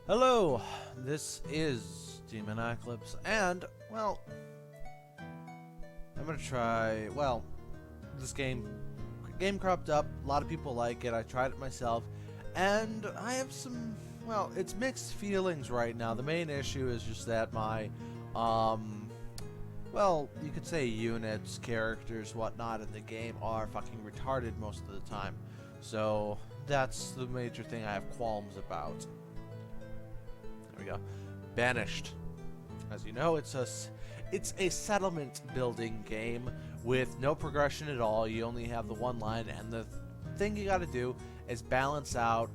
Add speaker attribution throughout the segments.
Speaker 1: Hello, this is Demon Eclipse, and, well, I'm gonna try, this game cropped up, a lot of people like it, I tried it myself, and I have some, it's mixed feelings right now. The main issue is just that my, you could say units, characters, whatnot in the game are fucking retarded most of the time, so that's the major thing I have qualms about. There we go. Banished. As you know, it's a settlement building game with no progression at all. You only have the one line, and the thing you gotta do is balance out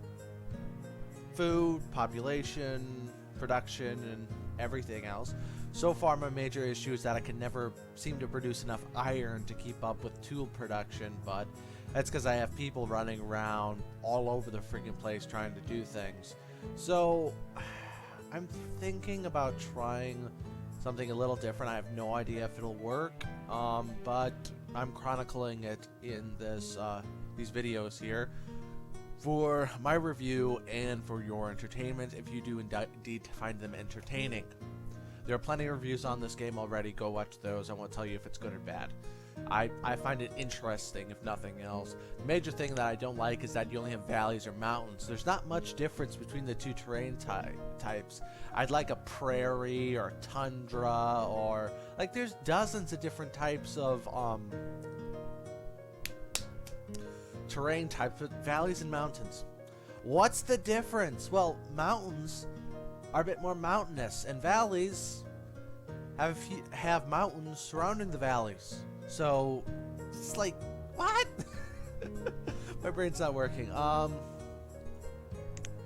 Speaker 1: food, population, production, and everything else. So far, my major issue is that I can never seem to produce enough iron to keep up with tool production, but that's because I have people running around all over the freaking place trying to do things. So I'm thinking about trying something a little different. I have no idea if it'll work, but I'm chronicling it in these videos here for my review and for your entertainment, if you do indeed find them entertaining. There are plenty of reviews on this game already. Go watch those. I won't tell you if it's good or bad. I find it interesting, if nothing else. The major thing that I don't like is that you only have valleys or mountains. There's not much difference between the two terrain types. I'd like a prairie or tundra, or like there's dozens of different types of terrain types with valleys and mountains. What's the difference? Well, mountains are a bit more mountainous, and valleys have mountains surrounding the valleys. So it's like, what? My brain's not working.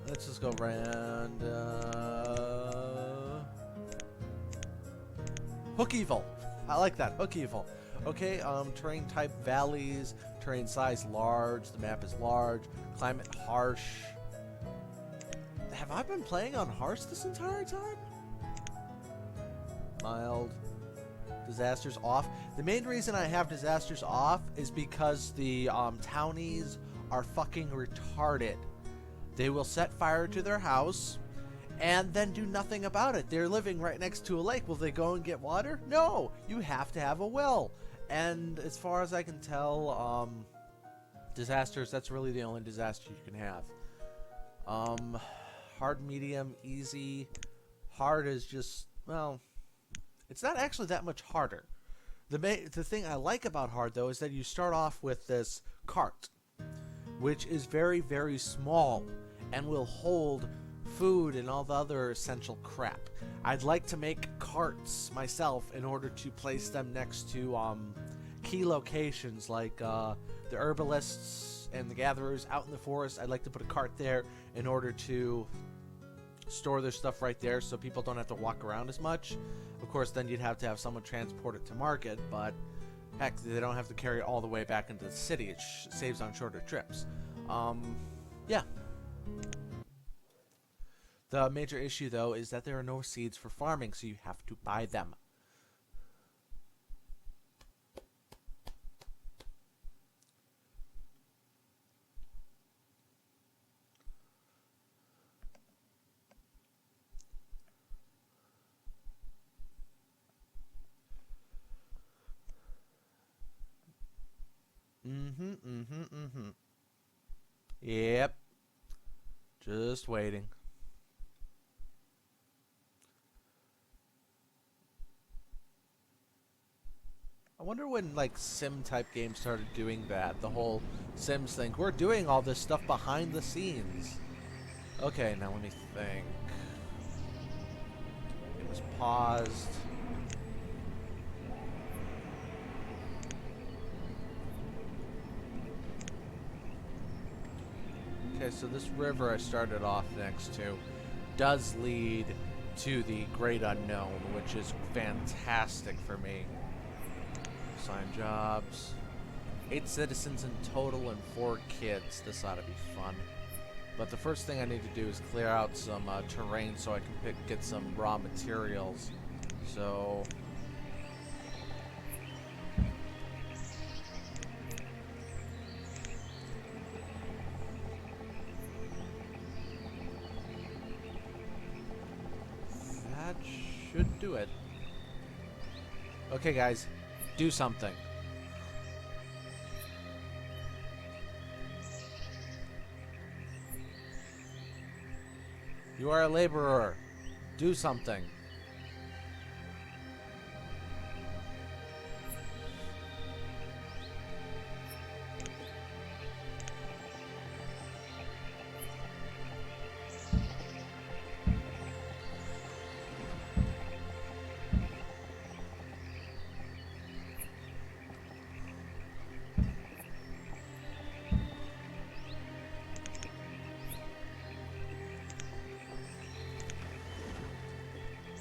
Speaker 1: Let's just go random. Hook evil. I like that. Hook evil. Okay. Terrain type valleys. Terrain size large. The map is large. Climate harsh. Have I been playing on harsh this entire time? Mild. Disasters off. The main reason I have disasters off is because the townies are fucking retarded. They will set fire to their house and then do nothing about it. They're living right next to a lake. Will they go and get water? No! You have to have a well. And as far as I can tell, disasters, that's really the only disaster you can have. Hard, medium, easy. Hard is just, it's not actually that much harder. The thing I like about hard, though, is that you start off with this cart, which is very, very small and will hold food and all the other essential crap. I'd like to make carts myself in order to place them next to key locations like the herbalists and the gatherers out in the forest. I'd like to put a cart there in order to store their stuff right there so people don't have to walk around as much. Of course, then you'd have to have someone transport it to market, but heck, they don't have to carry it all the way back into the city. It saves on shorter trips. Yeah. The major issue, though, is that there are no seeds for farming, so you have to buy them. Yep. Just waiting. I wonder when, like, sim-type games started doing that. The whole Sims thing. We're doing all this stuff behind the scenes. Okay, now let me think. It was paused. Okay, so this river I started off next to does lead to the Great Unknown, which is fantastic for me. Assign jobs. 8 citizens in total and 4 kids. This ought to be fun. But the first thing I need to do is clear out some terrain so I can get some raw materials. So that should do it. Okay, guys, do something. You are a laborer. Do something.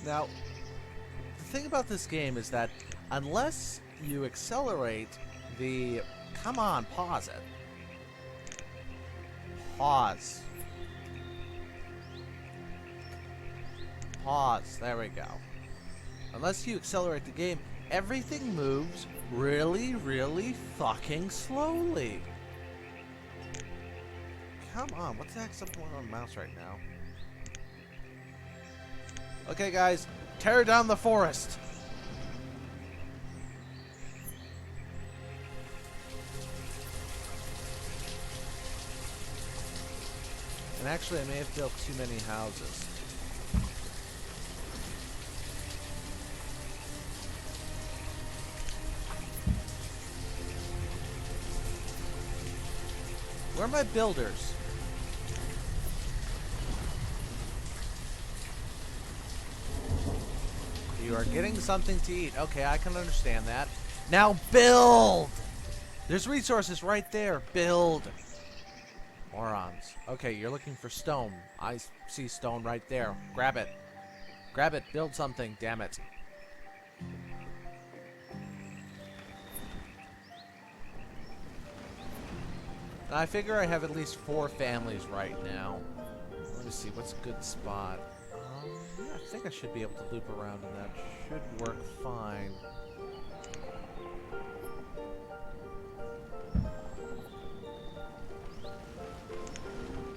Speaker 1: Now, the thing about this game is that unless you accelerate the... Come on, pause it. Pause. Pause. There we go. Unless you accelerate the game, everything moves really, really fucking slowly. Come on, what the heck's up going on the mouse right now? Okay, guys, tear down the forest. And actually, I may have built too many houses. Where are my builders? You are getting something to eat. Okay, I can understand that. Now build! There's resources right there. Build. Morons. Okay, you're looking for stone. I see stone right there. Grab it. Grab it. Build something. Damn it. Now, I figure I have at least 4 families right now. Let me see. What's a good spot? Yeah, I think I should be able to loop around and that should work fine.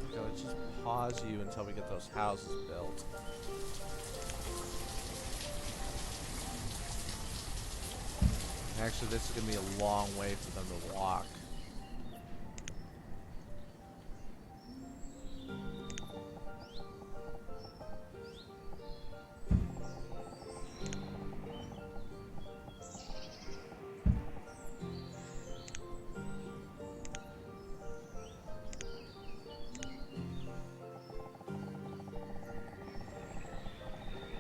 Speaker 1: Okay, let's just pause you until we get those houses built. Actually, this is going to be a long way for them to walk.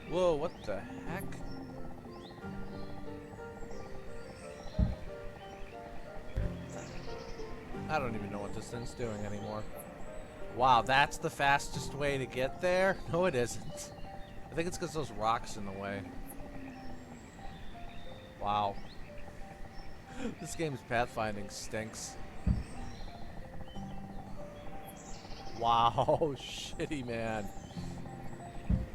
Speaker 1: Whoa, what the heck? I don't even know what this thing's doing anymore. Wow, that's the fastest way to get there? No, it isn't. I think it's because those rocks in the way. Wow. This game's pathfinding stinks. Wow, shitty, man.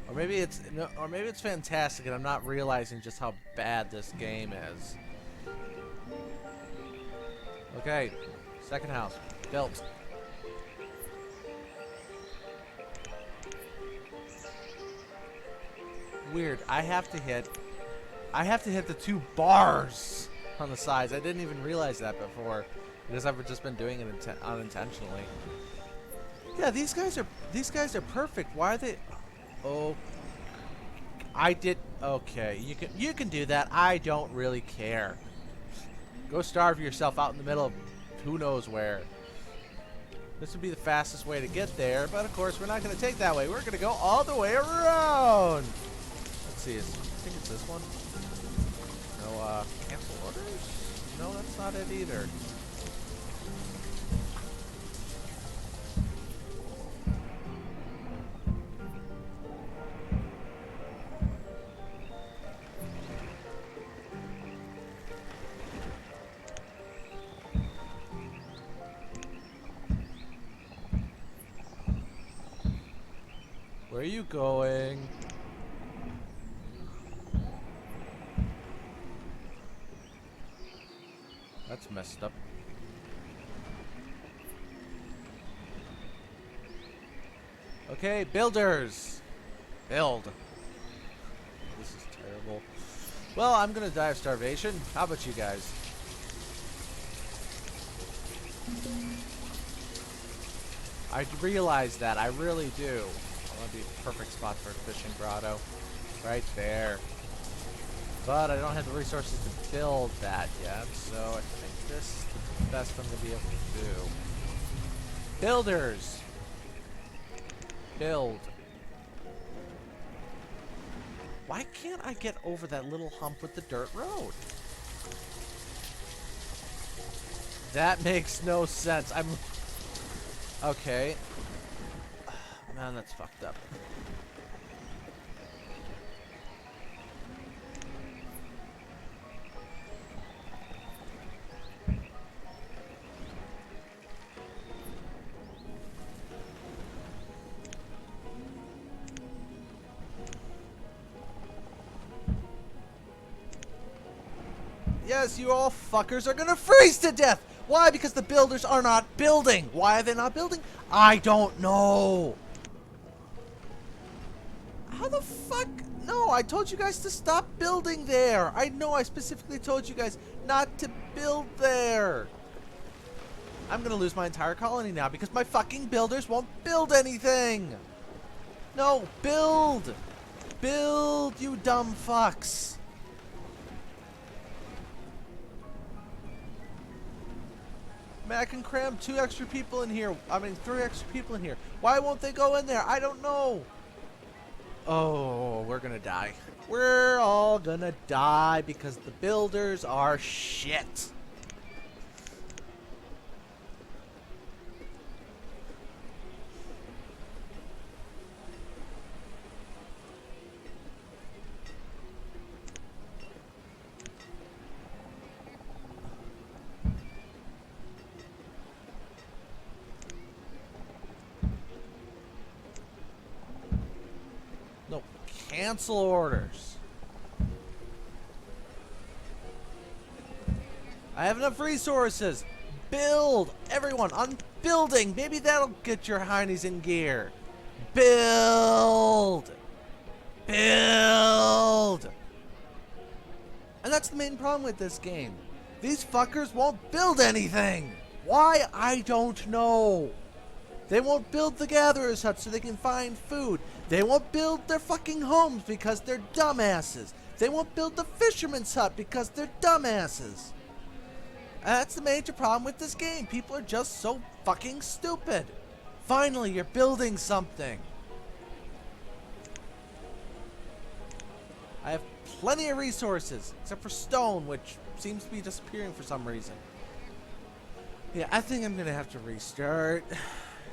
Speaker 1: Or maybe it's fantastic and I'm not realizing just how bad this game is. Okay, second house built. Weird. I have to hit the 2 bars on the sides. I didn't even realize that before because I've just been doing it unintentionally. Yeah, these guys are perfect. Why are they? Oh, I did. Okay, you can do that. I don't really care. Go starve yourself out in the middle of who knows where. This would be the fastest way to get there, but of course we're not going to take that way. We're going to go all the way around. Let's see. I think it's this one. No, cancel orders? No, that's not it either. Where are you going? That's messed up. Okay, builders! Build. Well, I'm gonna die of starvation. How about you guys? I realize that. I really do. That'd be a perfect spot for a fishing grotto. Right there. But I don't have the resources to build that yet, so I think this is the best I'm going to be able to do. Builders! Build. Why can't I get over that little hump with the dirt road? That makes no sense. I'm... Okay. Man, that's fucked up. Yes, you all fuckers are gonna freeze to death! Why? Because the builders are not building! Why are they not building? I don't know! How the fuck? No, I told you guys to stop building there! I know I specifically told you guys not to build there! I'm gonna lose my entire colony now because my fucking builders won't build anything! No, build! Build, you dumb fucks! Man, I can cram 2 extra people in here. I mean, 3 extra people in here. Why won't they go in there? I don't know. Oh, we're gonna die. We're all gonna die because the builders are shit. No, cancel orders. I have enough resources. Build, everyone, on building. Maybe that'll get your heinies in gear. Build. Build. And that's the main problem with this game. These fuckers won't build anything. Why? I don't know. They won't build the gatherer's hut so they can find food. They won't build their fucking homes because they're dumbasses. They won't build the fisherman's hut because they're dumbasses. And that's the major problem with this game. People are just so fucking stupid. Finally, you're building something. I have plenty of resources, except for stone, which seems to be disappearing for some reason. Yeah, I think I'm gonna have to restart.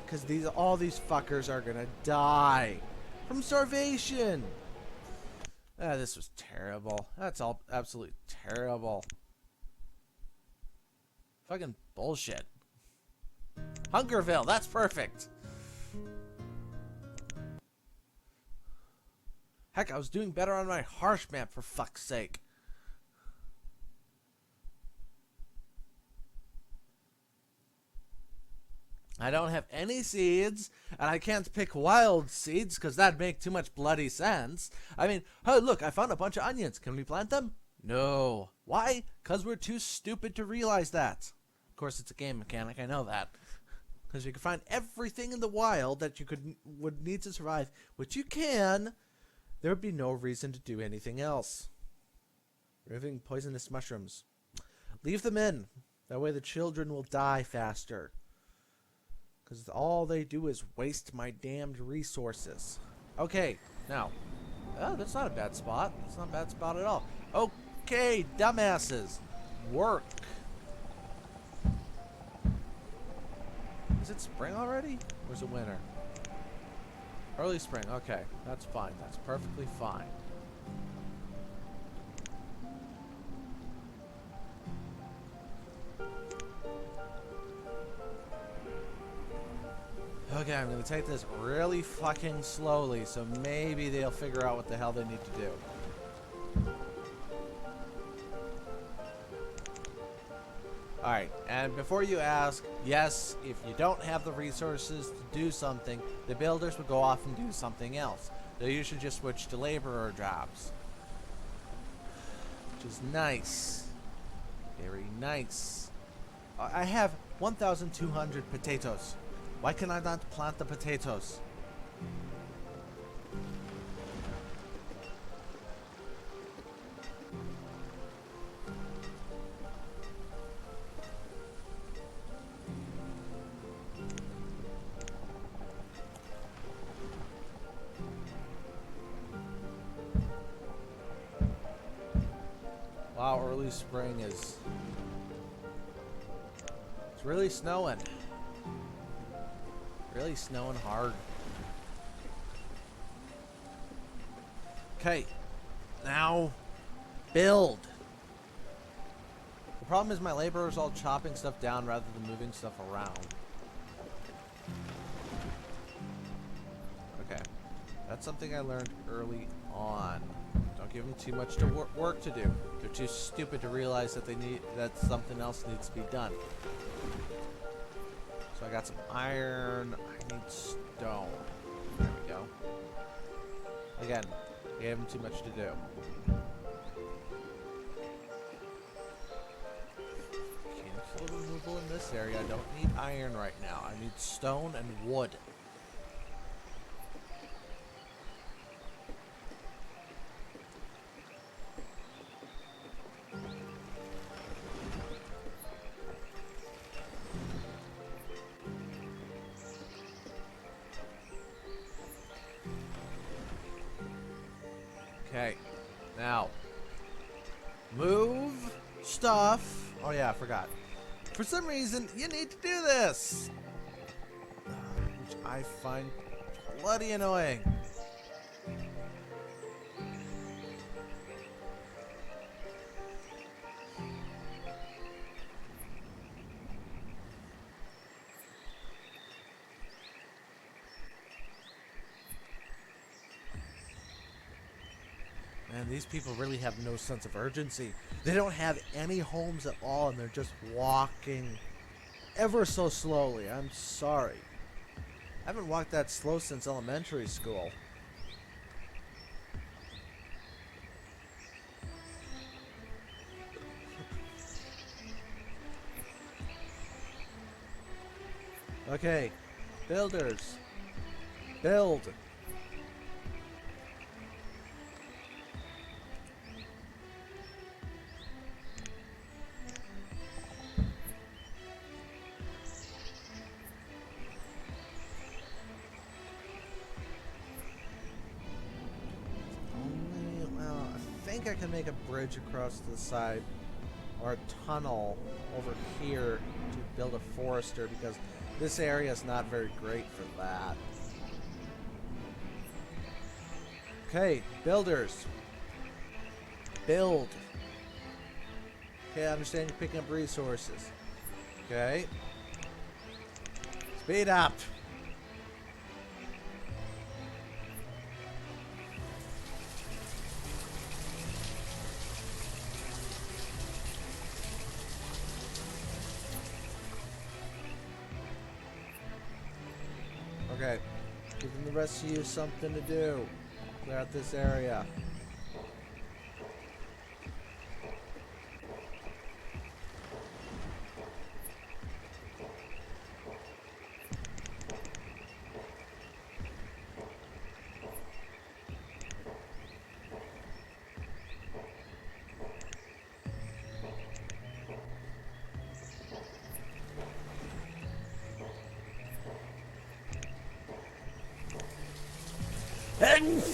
Speaker 1: Because all these fuckers are gonna die from starvation. Ah, this was terrible. That's all absolutely terrible. Fucking bullshit. Hungerville, that's perfect. Heck, I was doing better on my harsh map for fuck's sake. I don't have any seeds, and I can't pick wild seeds because that'd make too much bloody sense. I mean, oh look, I found a bunch of onions. Can we plant them? No. Why? Because we're too stupid to realize that. Of course, it's a game mechanic. I know that. Because you can find everything in the wild that you would need to survive, which you can. There would be no reason to do anything else. Removing poisonous mushrooms. Leave them in. That way the children will die faster. Because all they do is waste my damned resources. Okay, now. Oh, that's not a bad spot. That's not a bad spot at all. Okay, dumbasses. Work. Is it spring already? Or is it winter? Early spring. Okay, that's fine. That's perfectly fine. Okay, I'm going to take this really fucking slowly, so maybe they'll figure out what the hell they need to do. Alright, and before you ask, yes, if you don't have the resources to do something, the builders will go off and do something else. They usually just switch to laborer jobs. which is nice. Very nice. I have 1,200 potatoes. Why can I not plant the potatoes? Wow, early spring is... It's really snowing. Really snowing hard. Okay, now build. The problem is my labor is all chopping stuff down rather than moving stuff around. Okay, that's something I learned early on. Don't give them too much work to do. They're too stupid to realize that that something else needs to be done. So I got some iron. I need stone. There we go. Again, gave them too much to do. Cancel removal in this area. I don't need iron right now. I need stone and wood. Okay, now, move stuff. Oh yeah, I forgot. For some reason, you need to do this, which I find bloody annoying. Man, these people really have no sense of urgency. They don't have any homes at all, and they're just walking ever so slowly. I'm sorry. I haven't walked that slow since elementary school. Okay, builders, build. I can make a bridge across the side or a tunnel over here to build a forester, because this area is not very great for that. Okay, builders. Build. Okay, I understand you're picking up resources. Okay. Speed up. Okay, giving the rest of you something to do. Clear out this area.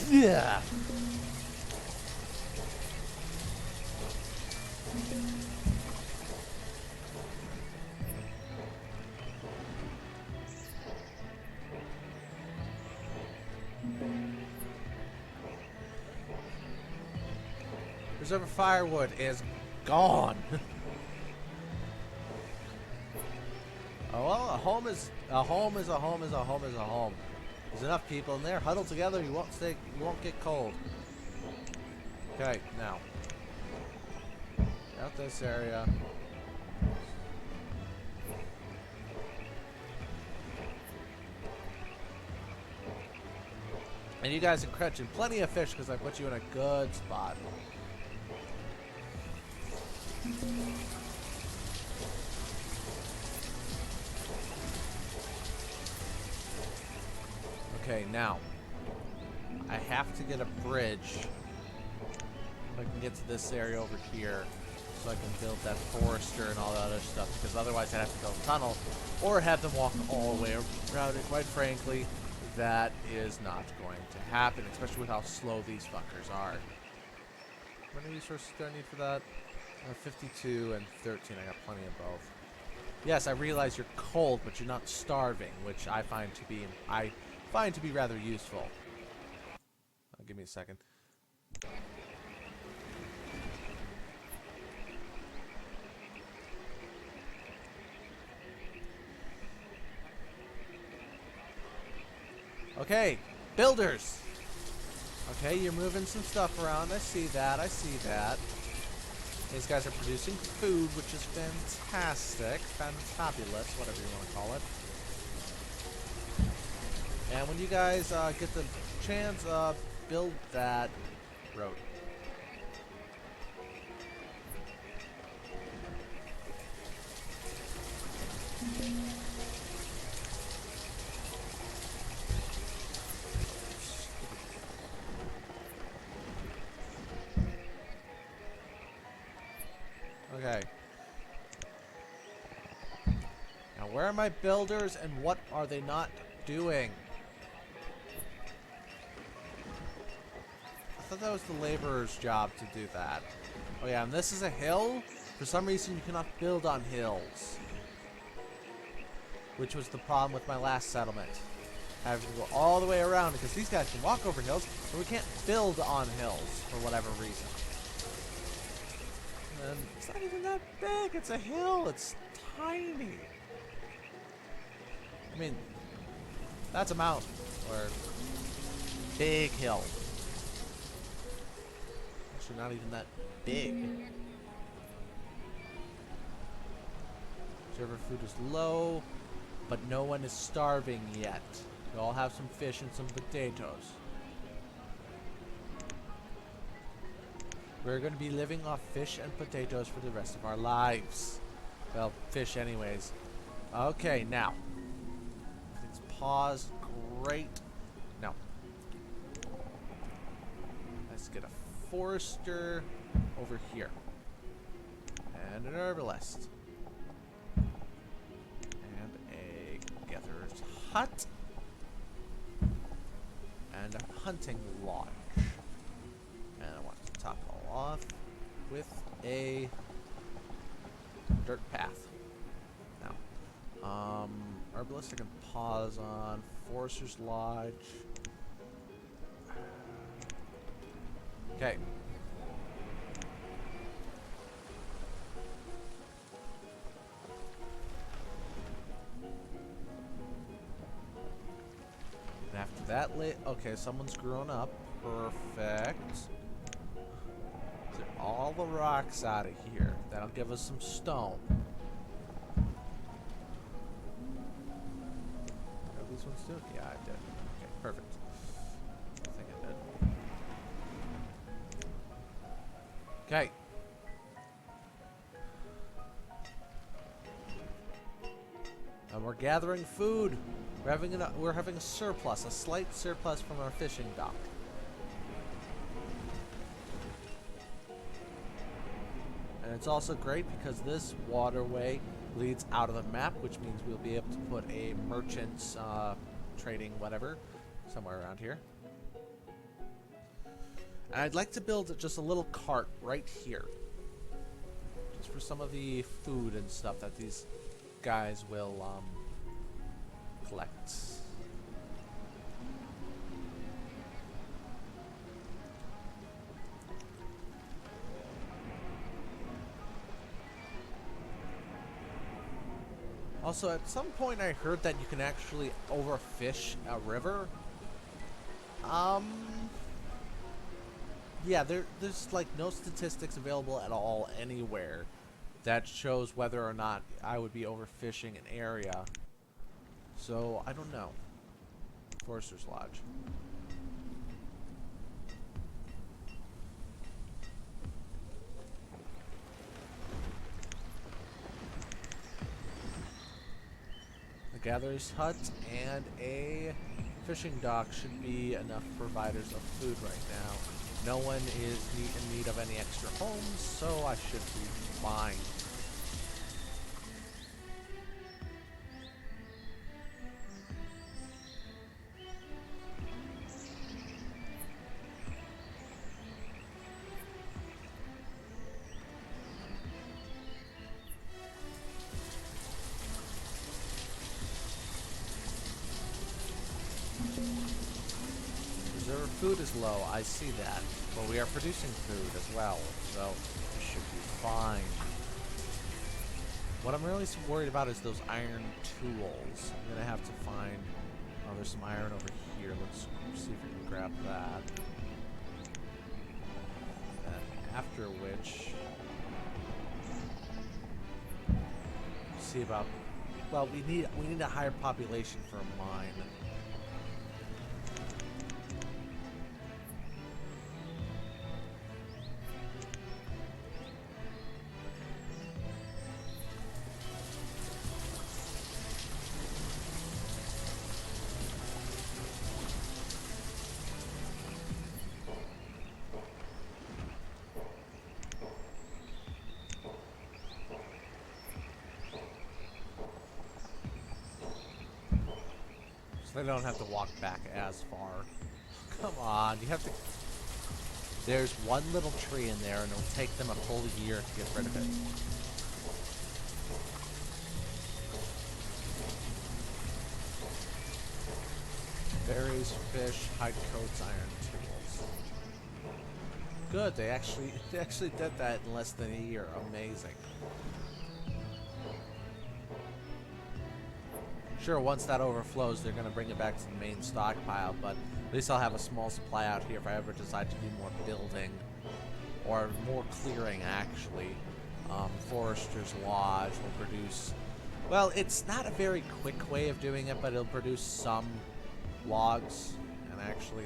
Speaker 1: Yeah. Reserve of firewood is gone. Oh well, a home is a home is a home is a home is a home. There's enough people in there. Huddle together. You won't get cold. Okay, now out this area. And you guys are catching plenty of fish because I put you in a good spot. Okay, now I have to get a bridge. I can get to this area over here, so I can build that forester and all that other stuff. Because otherwise, I'd have to build a tunnel, or have them walk all the way around it. Quite frankly, that is not going to happen, especially with how slow these fuckers are. How many resources do I need for that? 52 and 13. I got plenty of both. Yes, I realize you're cold, but you're not starving, which I find to be rather useful. Give me a second. Okay, builders. Okay, you're moving some stuff around. I see that. I see that. These guys are producing food, which is fantastic. Fantabulous, whatever you want to call it. And when you guys get the chance, build that road. Okay. Now, where are my builders, and what are they not doing? I thought that was the laborer's job to do that. Oh yeah, and this is a hill. For some reason, you cannot build on hills, which was the problem with my last settlement. I have to go all the way around because these guys can walk over hills, but we can't build on hills for whatever reason. And it's not even that big. It's a hill. It's tiny. I mean, that's a mountain or big hill. Actually, not even that big. Server food is low, but no one is starving yet. We all have some fish and some potatoes. We're going to be living off fish and potatoes for the rest of our lives. Well, fish anyways. Okay, now. Everything's paused. Great. Now. Let's get a forester over here. And an herbalist. And a gatherer's hut. And a hunting lodge. And I want to top it all off with a dirt path. Now, herbalist I can pause on. Forester's lodge. Okay. And after that, okay, someone's grown up. Perfect. Get all the rocks out of here. That'll give us some stone. Are these ones too? Yeah, I did. Okay, perfect. I think I did. Okay. And we're gathering food. We're having a surplus, a slight surplus from our fishing dock. And it's also great because this waterway leads out of the map, which means we'll be able to put a merchant's trading whatever somewhere around here. And I'd like to build just a little cart right here, just for some of the food and stuff that these guys will collect. Also, at some point I heard that you can actually overfish a river. Yeah, there's like no statistics available at all anywhere that shows whether or not I would be overfishing an area. So, I don't know. Forester's Lodge. A gatherer's hut and a fishing dock should be enough providers of food right now. No one is in need of any extra homes, so I should be fine. Reserve food is low, I see that, but we are producing food as well, so it should be fine. What I'm really worried about is those iron tools. I'm gonna have to find. Oh, there's some iron over here. Let's see if we can grab that. After which, see about. Well, we need a higher population for a mine. They don't have to walk back as far. Come on, you have to... There's one little tree in there, and it'll take them a full year to get rid of it. Berries, fish, hide coats, iron tools. Good, they actually did that in less than a year. Amazing. Sure, once that overflows, they're going to bring it back to the main stockpile, but at least I'll have a small supply out here if I ever decide to do more building. Or more clearing, actually. Forester's Lodge will produce... Well, it's not a very quick way of doing it, but it'll produce some logs. And actually,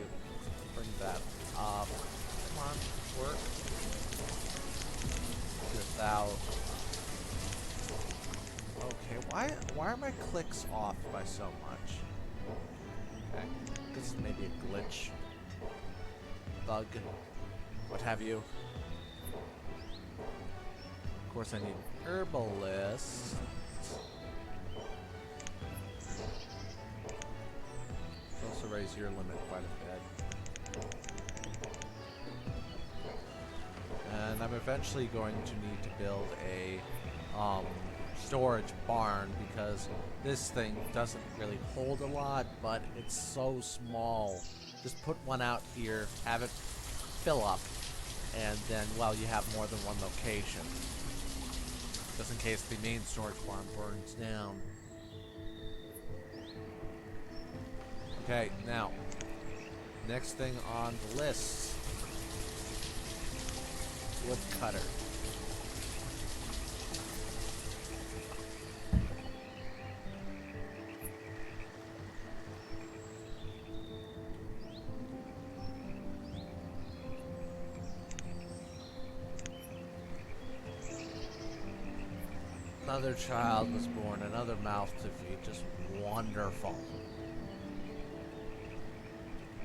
Speaker 1: bring that up. Come on, work. Without... Okay, why are my clicks off by so much? Okay, this is maybe a glitch. Bug. What have you. Of course I need herbalist. Also raise your limit quite a bit. And I'm eventually going to need to build a storage barn, because this thing doesn't really hold a lot, but it's so small. Just put one out here, have it fill up, and then, well, you have more than one location. Just in case the main storage barn burns down. Okay, now, next thing on the list. Woodcutter. Another child was born, another mouth to feed. Just wonderful.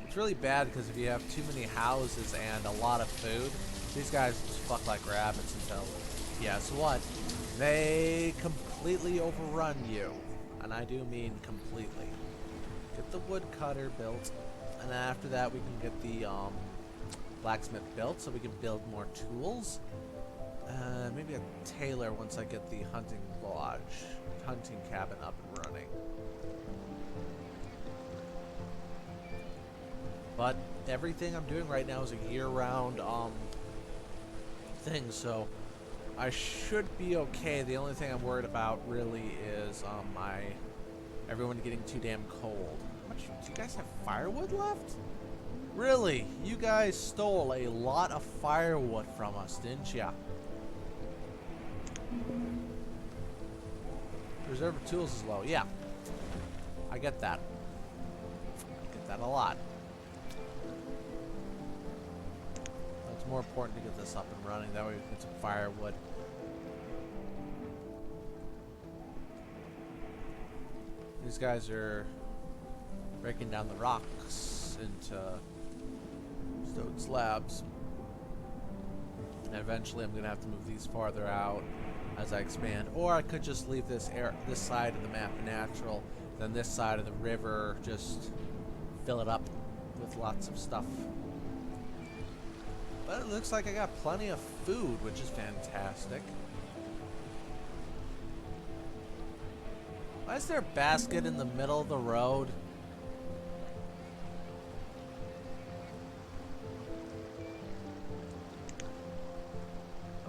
Speaker 1: It's really bad because if you have too many houses and a lot of food, these guys just fuck like rabbits until, guess what? They completely overrun you. And I do mean completely. Get the woodcutter built, and then after that we can get the blacksmith built so we can build more tools. Maybe a tailor once I get the hunting cabin up and running. But everything I'm doing right now is a year-round thing, so I should be okay. The only thing I'm worried about really is everyone getting too damn cold. How much do you guys have firewood left? Really? You guys stole a lot of firewood from us, didn't ya? Reserve of tools is low. Yeah. I get that. I get that a lot. It's more important to get this up and running. That way we can get some firewood. These guys are breaking down the rocks into stone slabs. And eventually I'm going to have to move these farther out as I expand. Or I could just leave this side of the map natural, then this side of the river just fill it up with lots of stuff. But it looks like I got plenty of food, which is fantastic. Why is there a basket in the middle of the road?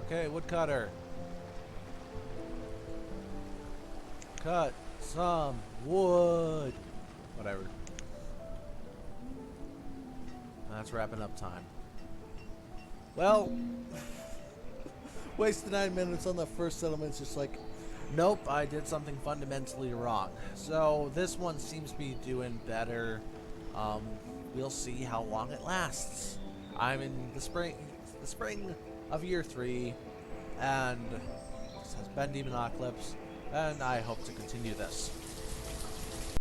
Speaker 1: Okay, woodcutter. Cut some wood. Whatever. That's wrapping up time. Well, wasted 9 minutes on the first settlement. It's just like, nope, I did something fundamentally wrong. So this one seems to be doing better. We'll see how long it lasts. I'm in the spring of year 3, and this has been Demonocalypse, and I hope to continue this.